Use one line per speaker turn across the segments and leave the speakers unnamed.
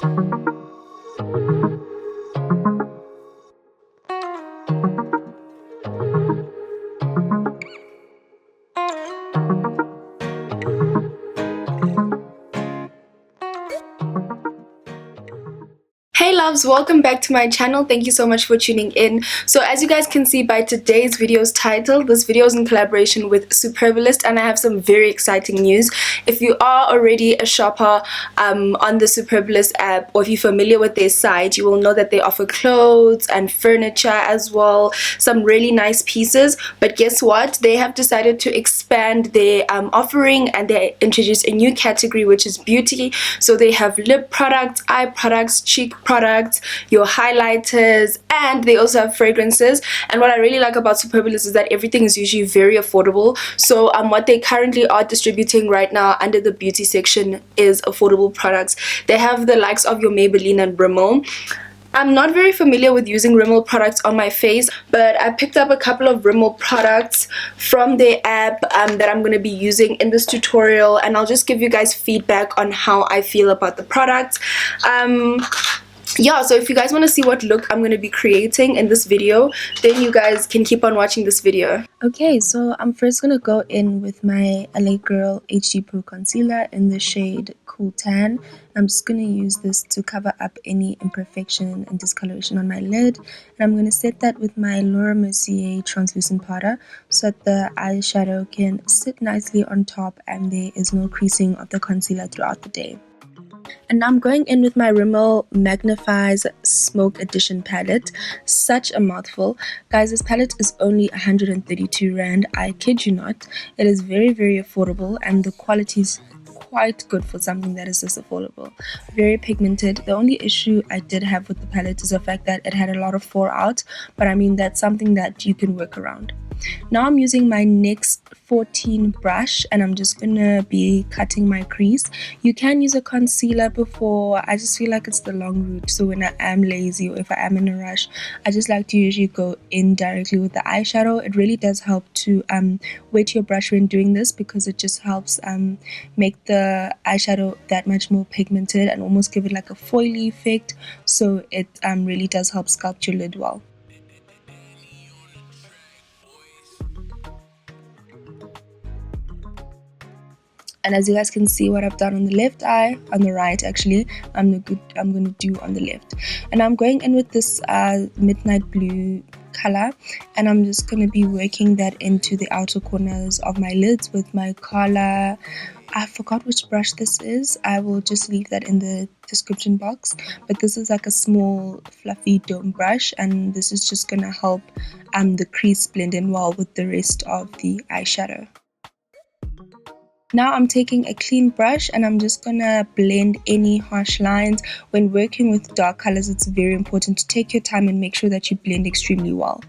Hey loves, welcome back to my channel. Thank you so much for tuning in. So as you guys can see by today's video's title, this video is in collaboration with Superbalist, and I have some very exciting news. If you are already a shopper on the Superbalist app, or if you're familiar with their site, you will know that they offer clothes and furniture as well, some really nice pieces. But guess what? They have decided to expand their offering, and they introduced a new category, which is beauty. So they have lip products, eye products, cheek products, your highlighters, and they also have fragrances. And what I really like about Superbalist is that everything is usually very affordable. So what they currently are distributing right now under the beauty section is affordable products. They have the likes of your Maybelline and Rimmel. I'm not very familiar with using Rimmel products on my face, but I picked up a couple of Rimmel products from their app that I'm going to be using in this tutorial, and I'll just give you guys feedback on how I feel about the products. Yeah, so if you guys want to see what look I'm going to be creating in this video, then you guys can keep on watching this video. Okay, so I'm first going to go in with my LA Girl HD Pro Concealer in the shade Cool Tan. I'm just going to use this to cover up any imperfection and discoloration on my lid. And I'm going to set that with my Laura Mercier translucent powder so that the eyeshadow can sit nicely on top and there is no creasing of the concealer throughout the day. And now I'm going in with my Rimmel Magnifies Smoke Edition palette. Such a mouthful. Guys, this palette is only 132 Rand. I kid you not. It is very, very affordable, and the quality is quite good for something that is this affordable. Very pigmented. The only issue I did have with the palette is the fact that it had a lot of fallout, but I mean, that's something that you can work around. Now I'm using my NYX 14 brush, and I'm just gonna be cutting my crease. You can use a concealer before. I just feel like it's the long route, so when I am lazy or if I am in a rush, I just like to usually go in directly with the eyeshadow. It really does help to wet your brush when doing this, because it just helps make the eyeshadow that much more pigmented and almost give it like a foily effect, so it really does help sculpt your lid well. And as you guys can see, what I've done on the left eye, on the right actually, I'm gonna do on the left. And I'm going in with this midnight blue color, and I'm just gonna be working that into the outer corners of my lids with my color. I forgot which brush this is. I will just leave that in the description box. But this is like a small fluffy dome brush, and this is just gonna help the crease blend in well with the rest of the eyeshadow. Now I'm taking a clean brush and I'm just gonna blend any harsh lines. When working with dark colors, it's very important to take your time and make sure that you blend extremely well.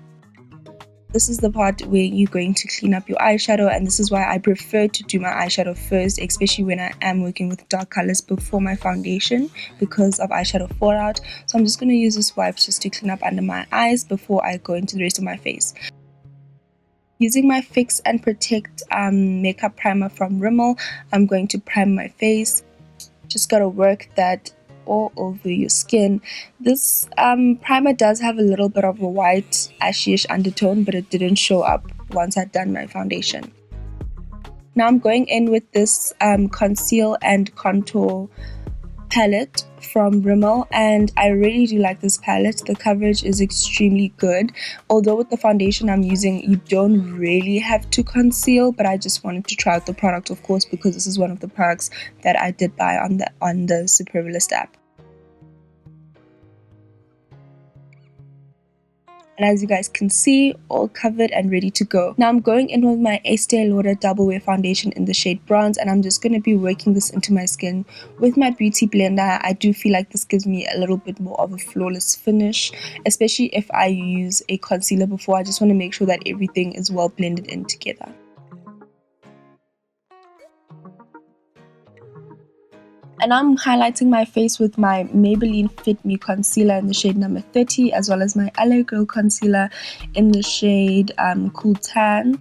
This is the part where you're going to clean up your eyeshadow, and this is why I prefer to do my eyeshadow first, especially when I am working with dark colors, before my foundation, because of eyeshadow fallout. So I'm just going to use this wipe just to clean up under my eyes before I go into the rest of my face. Using my Fix and Protect makeup primer from Rimmel, I'm going to prime my face. Just gotta work that all over your skin. This primer does have a little bit of a white ashy-ish undertone, but it didn't show up once I'd done my foundation. Now I'm going in with this Conceal and Contour palette from Rimmel, and I really do like this palette. The coverage is extremely good, although with the foundation I'm using you don't really have to conceal, but I just wanted to try out the product, of course, because this is one of the products that I did buy on the Superbalist app. And as you guys can see, all covered and ready to go. Now I'm going in with my Estee Lauder Double Wear Foundation in the shade Bronze, and I'm just going to be working this into my skin with my beauty blender. I do feel like this gives me a little bit more of a flawless finish, especially if I use a concealer before. I just want to make sure that everything is well blended in together. And I'm highlighting my face with my Maybelline Fit Me concealer in the shade number 30, as well as my LA Girl concealer in the shade Cool Tan.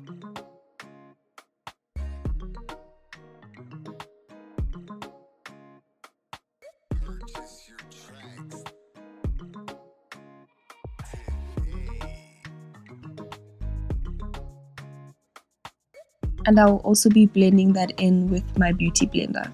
And I'll also be blending that in with my beauty blender.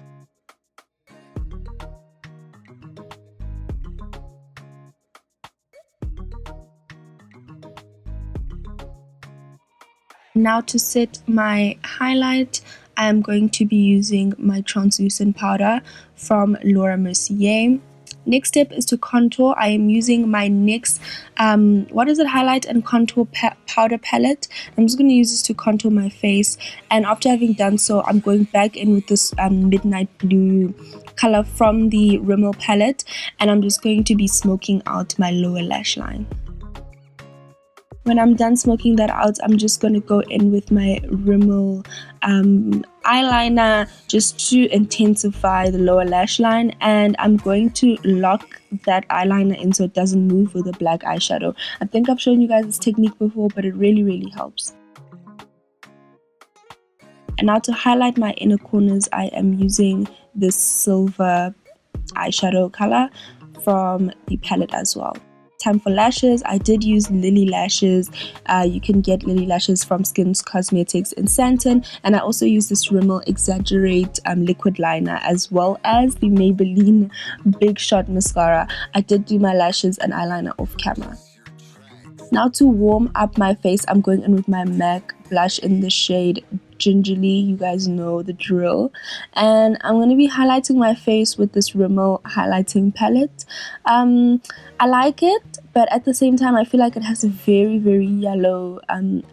Now to set my highlight, I'm going to be using my translucent powder from Laura Mercier. Next step is to contour. I am using my NYX highlight and contour powder palette. I'm just going to use this to contour my face, and after having done so, I'm going back in with this midnight blue color from the Rimmel palette, and I'm just going to be smoking out my lower lash line. When I'm done smoking that out, I'm just going to go in with my Rimmel eyeliner just to intensify the lower lash line, and I'm going to lock that eyeliner in so it doesn't move with a black eyeshadow. I think I've shown you guys this technique before, but it really helps. And now to highlight my inner corners, I am using this silver eyeshadow color from the palette as well. Time for lashes. I did use Lily lashes. You can get Lily lashes from Skims Cosmetics in Santon, and I also use this Rimmel Exaggerate liquid liner, as well as the Maybelline Big Shot mascara. I did do my lashes and eyeliner off camera. Now to warm up my face, I'm going in with my MAC blush in the shade Gingerly. You guys know the drill. And I'm going to be highlighting my face with this Rimmel highlighting palette. I like it, but at the same time I feel like it has a very yellow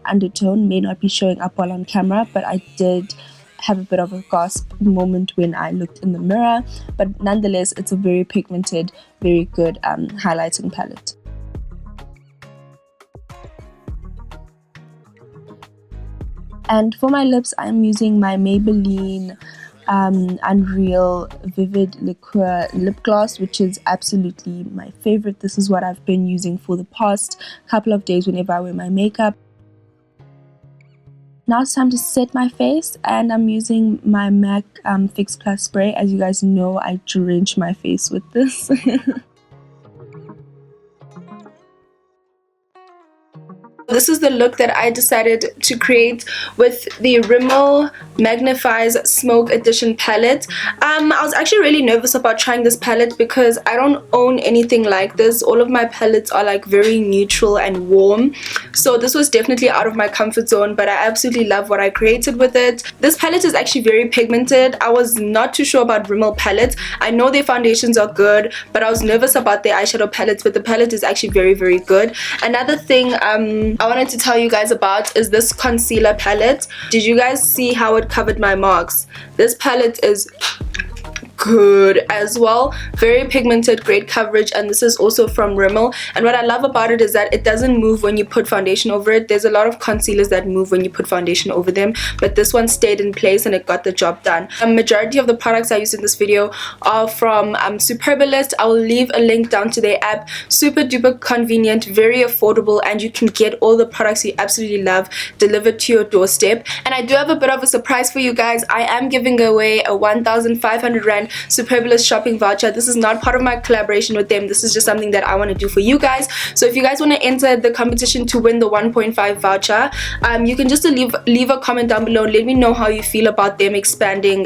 undertone. May not be showing up well on camera, but I did have a bit of a gasp moment when I looked in the mirror. But nonetheless, it's a very pigmented, very good highlighting palette. And for my lips, I'm using my Maybelline Unreal Vivid Liqueur lip gloss, which is absolutely my favorite. This is what I've been using for the past couple of days whenever I wear my makeup. Now it's time to set my face, and I'm using my MAC Fix Plus spray. As you guys know, I drench my face with this. This is the look that I decided to create with the Rimmel Magnifies Smoke Edition palette. I was actually really nervous about trying this palette because I don't own anything like this. All of my palettes are like very neutral and warm. So this was definitely out of my comfort zone, but I absolutely love what I created with it. This palette is actually very pigmented. I was not too sure about Rimmel palettes. I know their foundations are good, but I was nervous about their eyeshadow palettes, but the palette is actually very good. Another thing I wanted to tell you guys about is this concealer palette. Did you guys see how it covered my marks? This palette is good as well, very pigmented, great coverage, and this is also from Rimmel. And what I love about it is that it doesn't move when you put foundation over it. There's a lot of concealers that move when you put foundation over them, but this one stayed in place and it got the job done. A majority of the products I used in this video are from Superbalist. I will leave a link down to their app. Super duper convenient, very affordable, and you can get all the products you absolutely love delivered to your doorstep. And I do have a bit of a surprise for you guys. I am giving away a 1,500 Rand Superbalist shopping voucher. This is not part of my collaboration with them. This is just something that I want to do for you guys. So if you guys want to enter the competition to win the 1.5 voucher, you can just leave a comment down below and let me know how you feel about them expanding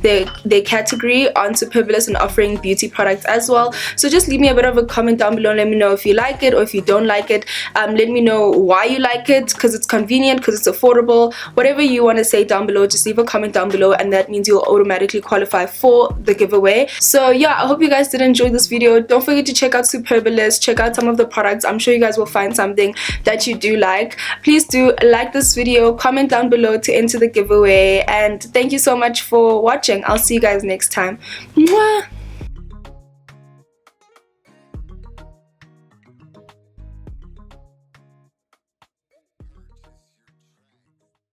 their category on Superbalist and offering beauty products as well. So just leave me a bit of a comment down below and let me know if you like it or if you don't like it. Let me know why you like it, because it's convenient, because it's affordable, whatever you want to say down below. Just leave a comment down below and that means you'll automatically qualify for the giveaway. So yeah, I hope you guys did enjoy this video. Don't forget to check out Superbalist, check out some of the products. I'm sure you guys will find something that you do like. Please do like this video, comment down below to enter the giveaway, and thank you so much for watching. I'll see you guys next time. Mwah!